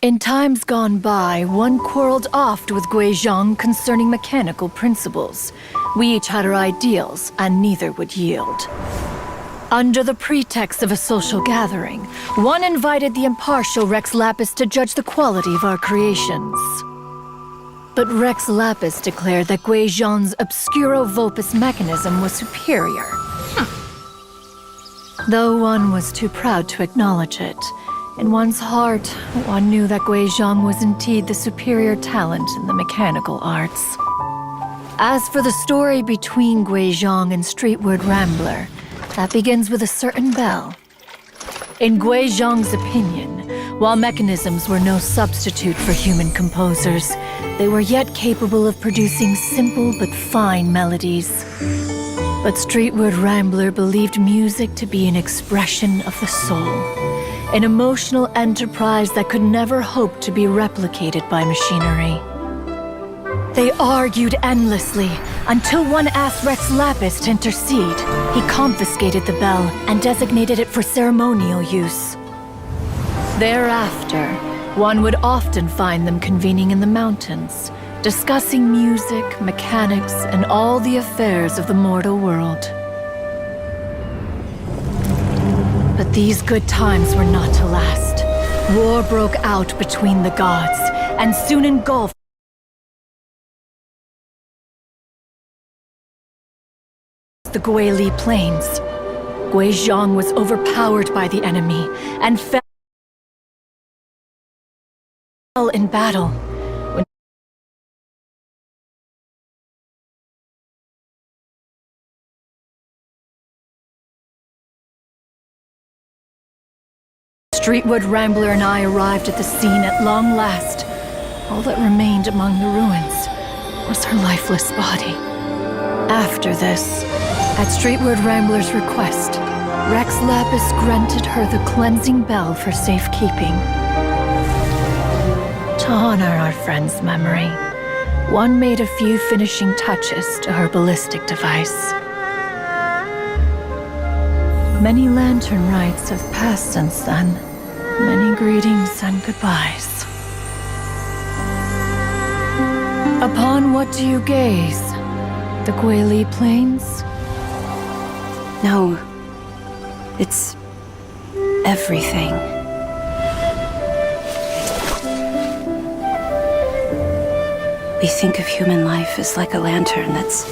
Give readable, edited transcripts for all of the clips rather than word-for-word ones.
In times gone by, one quarreled oft with Guizhong concerning mechanical principles. We each had our ideals, and neither would yield. Under the pretext of a social gathering, one invited the impartial Rex Lapis to judge the quality of our creations. But Rex Lapis declared that Guizhong's Obscuro Vulpus mechanism was superior. Though one was too proud to acknowledge it, in one's heart, one knew that Guizhong was indeed the superior talent in the mechanical arts. As for the story between Guizhong and Streetward Rambler, that begins with a certain bell. In Guizhong's opinion, while mechanisms were no substitute for human composers, they were yet capable of producing simple but fine melodies. But Streetward Rambler believed music to be an expression of the soul, an emotional enterprise that could never hope to be replicated by machinery. They argued endlessly, until one asked Rex Lapis to intercede. He confiscated the bell and designated it for ceremonial use. Thereafter, one would often find them convening in the mountains, discussing music, mechanics, and all the affairs of the mortal world. But these good times were not to last. War broke out between the gods, and soon engulfed the Guili Plains. Guizhong was overpowered by the enemy and fell in battle. Streetward Rambler and I arrived at the scene at long last. All that remained among the ruins was her lifeless body. After this, at Streetward Rambler's request, Rex Lapis granted her the cleansing bell for safekeeping. To honor our friend's memory, one made a few finishing touches to her ballistic device. Many lantern rites have passed since then. Many greetings and goodbyes. Upon what do you gaze? The Guili Plains? No. It's everything. We think of human life as like a lantern that's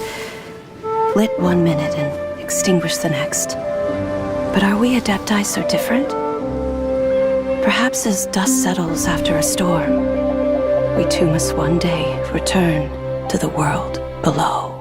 lit one minute and extinguished the next. But are we Adepti so different? Perhaps as dust settles after a storm, we too must one day return to the world below.